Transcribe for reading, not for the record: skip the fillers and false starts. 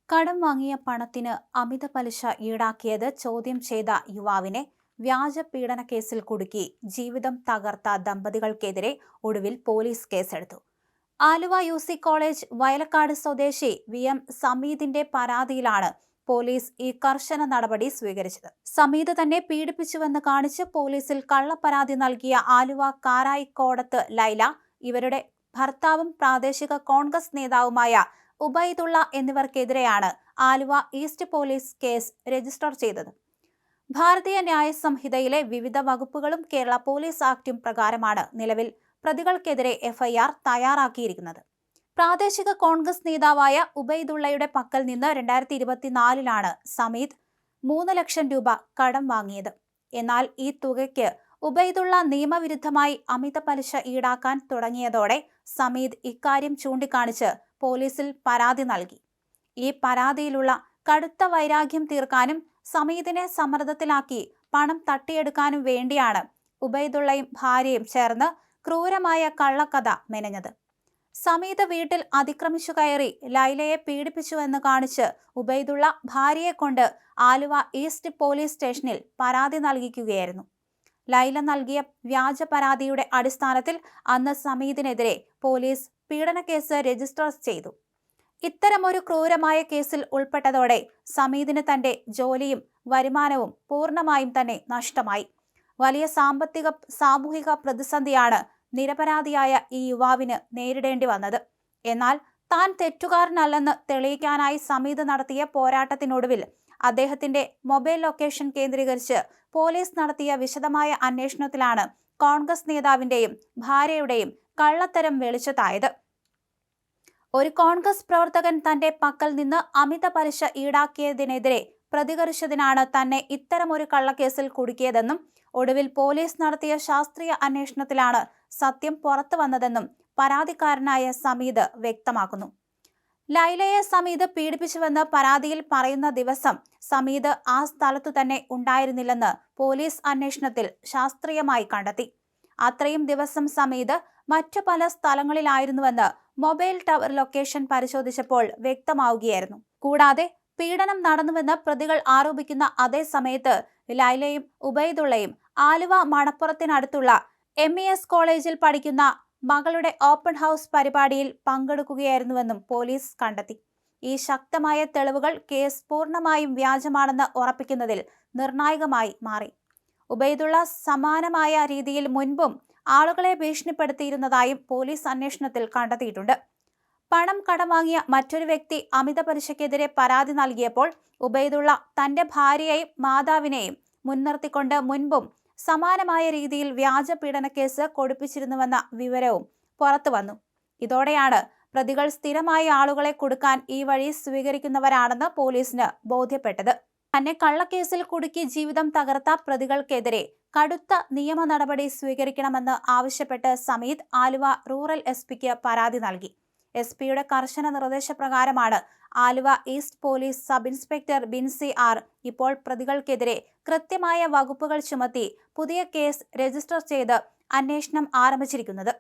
കടം വാങ്ങിയ പണത്തിന് അമിത പലിശ ഈടാക്കിയത് ചോദ്യം ചെയ്ത യുവാവിനെ വ്യാജ പീഡന കേസിൽ കുടുക്കി ജീവിതം തകർത്ത ദമ്പതികൾക്കെതിരെ ഒടുവിൽ പോലീസ് കേസെടുത്തു. ആലുവ UC കോളേജ് വയലക്കാട് സ്വദേശി VM സമീദിന്റെ പരാതിയിലാണ് പോലീസ് ഈ കർശന നടപടി സ്വീകരിച്ചത്. സമീദ് തന്നെ പീഡിപ്പിച്ചുവെന്ന് കാണിച്ച് പോലീസിൽ കള്ളപ്പരാതി നൽകിയ ആലുവ കാരായിക്കോടത്ത് ലൈല, ഇവരുടെ ഭർത്താവും പ്രാദേശിക കോൺഗ്രസ് നേതാവുമായ ഉബൈദുള്ള എന്നിവർക്കെതിരെയാണ് Aluva east police case register ചെയ്തത്. ഭാരതീയ ന്യായ സംഹിതയിലെ വിവിധ വകുപ്പുകളും കേരള പോലീസ് ആക്ടും പ്രകാരമാണ് നിലവിൽ പ്രതികൾക്കെതിരെ FIR തയ്യാറാക്കിയിരിക്കുന്നത്. പ്രാദേശിക കോൺഗ്രസ് നേതാവായ ഉബൈദുള്ളയുടെ പക്കൽ നിന്ന് 2024 സമീദ് 3 ലക്ഷം രൂപ കടം വാങ്ങിയത്. എന്നാൽ ഈ തുകയ്ക്ക് ഉബൈദുള്ള നിയമവിരുദ്ധമായി അമിത പലിശ ഈടാക്കാൻ തുടങ്ങിയതോടെ സമീദ് ഇക്കാര്യം ചൂണ്ടിക്കാണിച്ച് പോലീസിൽ പരാതി നൽകി. ഈ പരാതിയിലുള്ള കടുത്ത വൈരാഗ്യം തീർക്കാനും സമീദിനെ സമ്മർദ്ദത്തിലാക്കി പണം തട്ടിയെടുക്കാനും വേണ്ടിയാണ് ഉബൈദുള്ളയും ഭാര്യയും ചേർന്ന് ക്രൂരമായ കള്ളക്കഥ മെനഞ്ഞത്. സമീദ് വീട്ടിൽ അതിക്രമിച്ചു കയറി ലൈലയെ പീഡിപ്പിച്ചുവെന്ന് കാണിച്ച് ഉബൈദുള്ള ഭാര്യയെ കൊണ്ട് ആലുവ ഈസ്റ്റ് പോലീസ് സ്റ്റേഷനിൽ പരാതി നൽകിക്കുകയായിരുന്നു. ലൈല നൽകിയ വ്യാജ പരാതിയുടെ അടിസ്ഥാനത്തിൽ അന്ന് സമീദിനെതിരെ പോലീസ് പീഡനക്കേസ് രജിസ്റ്റർ ചെയ്തു. ഇത്തരമൊരു ക്രൂരമായ കേസിൽ ഉൾപ്പെട്ടതോടെ സമീദിന് തന്റെ ജോലിയും വരുമാനവും പൂർണ്ണമായും തന്നെ നഷ്ടമായി. വലിയ സാമൂഹിക പ്രതിസന്ധിയാണ് നിരപരാധിയായ ഈ യുവാവിന് നേരിടേണ്ടി വന്നത്. എന്നാൽ താൻ തെറ്റുകാരനല്ലെന്ന് തെളിയിക്കാനായി സമീദ് നടത്തിയ പോരാട്ടത്തിനൊടുവിൽ അദ്ദേഹത്തിന്റെ മൊബൈൽ ലൊക്കേഷൻ കേന്ദ്രീകരിച്ച് പോലീസ് നടത്തിയ വിശദമായ അന്വേഷണത്തിലാണ് കോൺഗ്രസ് നേതാവിന്റെയും ഭാര്യയുടെയും കള്ളത്തരം വെളിച്ചത്തായത്. ഒരു കോൺഗ്രസ് പ്രവർത്തകൻ തന്റെ പക്കൽ നിന്ന് അമിത പലിശ ഈടാക്കിയതിനെതിരെ പ്രതികരിച്ചതിനാണ് തന്നെ ഇത്തരമൊരു കള്ളക്കേസിൽ കുടുക്കിയതെന്നും ഒടുവിൽ പോലീസ് നടത്തിയ ശാസ്ത്രീയ അന്വേഷണത്തിലാണ് സത്യം പുറത്തു വന്നതെന്നും പരാതിക്കാരനായ സമീദ് വ്യക്തമാക്കുന്നു. ലൈലയെ സമീദ് പീഡിപ്പിച്ചുവെന്ന് പരാതിയിൽ പറയുന്ന ദിവസം സമീദ് ആ സ്ഥലത്തു തന്നെ ഉണ്ടായിരുന്നില്ലെന്ന് പോലീസ് അന്വേഷണത്തിൽ ശാസ്ത്രീയമായി കണ്ടെത്തി. അത്രയും ദിവസം സമീദ് മറ്റു പല സ്ഥലങ്ങളിലായിരുന്നുവെന്ന് മൊബൈൽ ടവർ ലൊക്കേഷൻ പരിശോധിച്ചപ്പോൾ വ്യക്തമാവുകയായിരുന്നു. കൂടാതെ പീഡനം നടന്നുവെന്ന് പ്രതികൾ ആരോപിക്കുന്ന അതേ സമയത്ത് ലൈലയും ഉബൈദുള്ളയും ആലുവ മണപ്പുറത്തിനടുത്തുള്ള MES കോളേജിൽ പഠിക്കുന്ന മകളുടെ ഓപ്പൺ ഹൗസ് പരിപാടിയിൽ പങ്കെടുക്കുകയായിരുന്നുവെന്നും പോലീസ് കണ്ടെത്തി. ഈ ശക്തമായ തെളിവുകൾ കേസ് പൂർണ്ണമായും വ്യാജമാണെന്ന് ഉറപ്പിക്കുന്നതിൽ നിർണായകമായി മാറി. ഉബൈദുള്ള സമാനമായ രീതിയിൽ മുൻപും ആളുകളെ ഭീഷണിപ്പെടുത്തിയിരുന്നതായും പോലീസ് അന്വേഷണത്തിൽ കണ്ടെത്തിയിട്ടുണ്ട്. പണം കടം വാങ്ങിയ മറ്റൊരു വ്യക്തി അമിത പലിശയ്ക്കെതിരെ പരാതി നൽകിയപ്പോൾ ഉബൈദുള്ള തന്റെ ഭാര്യയെയും മാതാവിനെയും മുൻനിർത്തിക്കൊണ്ട് മുൻപും സമാനമായ രീതിയിൽ വ്യാജ പീഡനക്കേസ് കൊടുപ്പിച്ചിരുന്നുവെന്ന വിവരവും പുറത്തു വന്നു. ഇതോടെയാണ് പ്രതികൾ സ്ഥിരമായി ആളുകളെ കുടുക്കാൻ ഈ വഴി സ്വീകരിക്കുന്നവരാണെന്ന് പോലീസിന് ബോധ്യപ്പെട്ടത്. തന്നെ കള്ളക്കേസിൽ കുടുക്കി ജീവിതം തകർത്ത പ്രതികൾക്കെതിരെ കടുത്ത നിയമ നടപടി സ്വീകരിക്കണമെന്ന് ആവശ്യപ്പെട്ട് സമീദ് ആലുവ റൂറൽ SPക്ക് പരാതി നൽകി. SPയുടെ കർശന നിർദ്ദേശപ്രകാരമാണ് Aluva east police sub inspector Binsy R ഇപ്പോൾ പ്രതികൾക്കെതിരെ കൃത്യമായ വകുപ്പുകൾ ചുമത്തി പുതിയ കേസ് രജിസ്റ്റർ ചെയ്ത് അന്വേഷണം ആരംഭിച്ചിരിക്കുന്നത്.